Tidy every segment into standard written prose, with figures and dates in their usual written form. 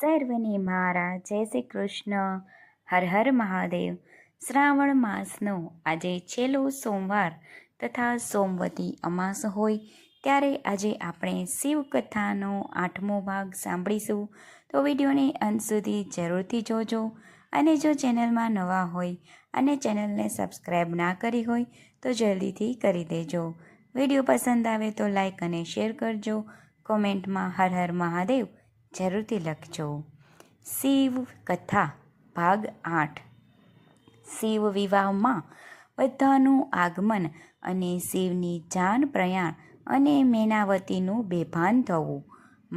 સર્વને મારા જય શ્રી કૃષ્ણ. હર હર મહાદેવ. શ્રાવણ માસનો આજે છેલ્લો સોમવાર તથા સોમવતી અમાસ હોય ત્યારે આજે આપણે શિવકથાનો 8મો ભાગ સાંભળીશું. તો વિડીયોને અંત સુધી જરૂરથી જોજો. અને જો ચેનલમાં નવા હોય અને ચેનલને સબસ્ક્રાઈબ ના કરી હોય તો જલ્દીથી કરી દેજો. વિડીયો પસંદ આવે તો લાઈક અને શેર કરજો. કોમેન્ટમાં હર હર મહાદેવ જરૂરથી લખજો. શિવ કથા ભાગ 8. શિવ વિવાહમાં બધાનું આગમન અને શિવની જાન પ્રયાણ અને મેનાવતીનું બેભાન થવું.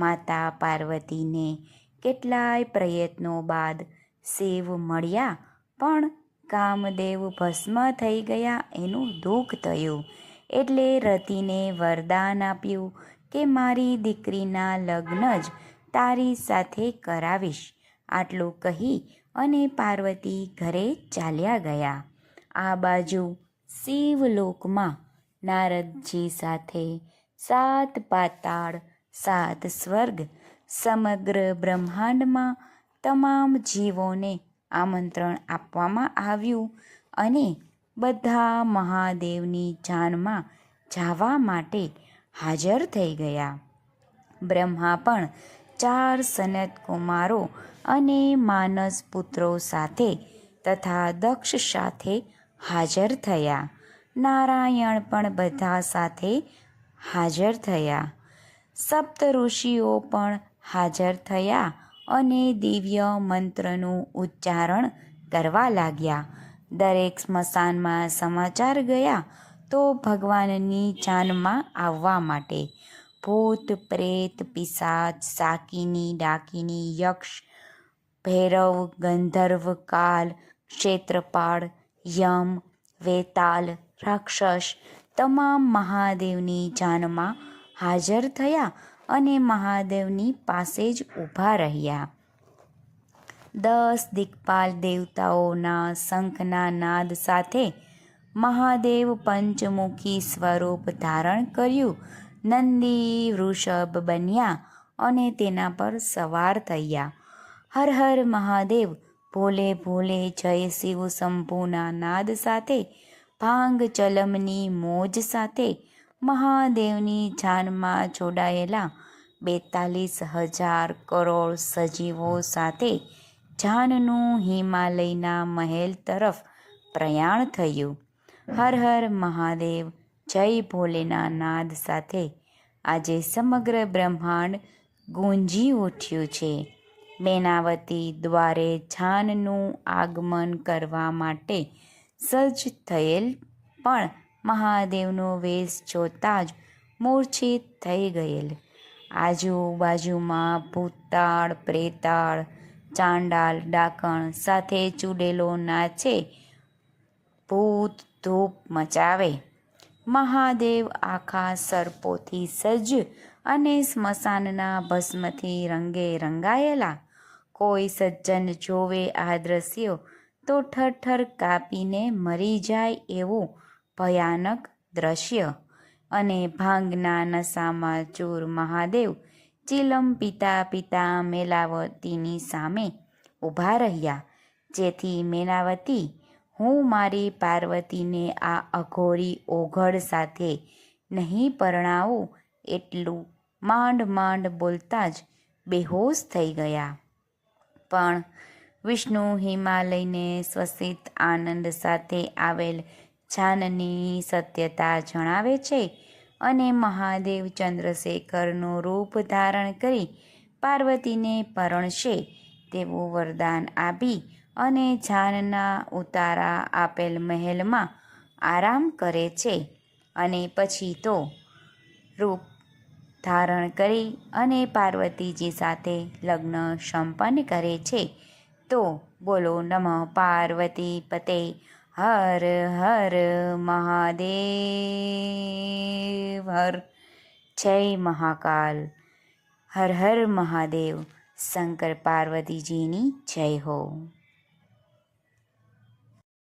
માતા પાર્વતીને કેટલાય પ્રયત્નો બાદ શિવ મળ્યા પણ કામદેવ ભસ્મ થઈ ગયા એનું દુઃખ થયું. એટલે રતિને વરદાન આપ્યું કે મારી દીકરીના લગ્ન જ તારી સાથે કરાવીશ. આટલું કહી અને પાર્વતી ઘરે ચાલ્યા ગયા. આ બાજુ શિવલોકમાં નારદજી સાથે 7 પાતાળ 7 સ્વર્ગ સમગ્ર બ્રહ્માંડમાં તમામ જીવોને આમંત્રણ આપવામાં આવ્યું અને બધા મહાદેવની જાનમાં જવા માટે હાજર થઈ ગયા. બ્રહ્મા પણ 4 સનત કુમારો અને માનસ પુત્રો સાથે તથા દક્ષ સાથે હાજર થયા. નારાયણ પણ બધા સાથે હાજર થયા. સપ્ત ઋષિઓ પણ હાજર થયા અને દિવ્ય મંત્રનું ઉચ્ચારણ કરવા લાગ્યા. દરેક સ્મશાનમાં સમાચાર ગયા તો ભગવાનની જાનમાં આવવા માટે. ભૂત પ્રેત પિશાચ શાકિની ડાકિની યક્ષ ભૈરવ ગંધર્વ કાલ ક્ષેત્રપાળ યમ વેતાલ રાક્ષસ તમામ મહાદેવની જાનમાં હાજર થયા અને મહાદેવની પાસે જ ઊભા રહ્યા. 10 દિક્પાલ દેવતાઓના શંખના નાદ સાથે મહાદેવ પંચમુખી સ્વરૂપ ધારણ કર્યું. નંદી વૃષભ બન્યા અને તેના પર સવાર થયા. હર હર મહાદેવ ભોલે ભોલે જય શિવ શંભુના નાદ સાથે ભાંગ ચલમની મોજ સાથે મહાદેવની જાનમાં જોડાયેલા 42,000 કરોડ સજીવો સાથે જાનનું હિમાલયના મહેલ તરફ પ્રયાણ થયું. હર હર મહાદેવ જય ભોલેના નાદ સાથે આજે સમગ્ર બ્રહ્માંડ ગુંજી ઉઠ્યું છે. મેનાવતી દ્વારે જાનનું આગમન કરવા માટે સજ્જ થયેલ પણ મહાદેવનો વેશ જોતાં જ મૂર્છિત થઈ ગયેલ. આજુબાજુમાં ભૂતાળ પ્રેતાળ ચાંડાલ ડાકણ સાથે ચૂડેલો નાચે ભૂત ધૂપ મચાવે. મહાદેવ આખા સર્પોથી સજ્જ અને સ્મશાનના ભસ્મથી રંગે રંગાયેલા. કોઈ સજ્જન જોવે આ દ્રશ્યો તો ઠરઠર કાપીને મરી જાય એવું ભયાનક દ્રશ્ય. અને ભાંગના નશામાં ચૂર મહાદેવ ચિલમ પીતા પીતા મેલાવતીની સામે ઊભા રહ્યા. જેથી મેનાવતી હું મારી પાર્વતીને આ અઘોરી ઓઘડ સાથે નહીં પરણાવું એટલું માંડ માંડ બોલતા જ બેહોશ થઈ ગયા. પણ વિષ્ણુ હિમાલયને શ્વસિત આનંદ સાથે આવેલ જાનની સત્યતા જણાવે છે અને મહાદેવ ચંદ્રશેખરનું રૂપ ધારણ કરી પાર્વતીને પરણશે તેવું વરદાન આપી અને જાનના ઉતારા આપેલ મહેલમાં આરામ કરે છે. અને પછી તો રૂપ ધારણ કરી અને પાર્વતીજી સાથે લગ્ન સંપન્ન કરે છે. તો બોલો નમઃ પાર્વતી પતે. હર હર મહાદેવ હર. જય મહાકાલ. હર હર મહાદેવ. શંકર પાર્વતીજીની જય હો.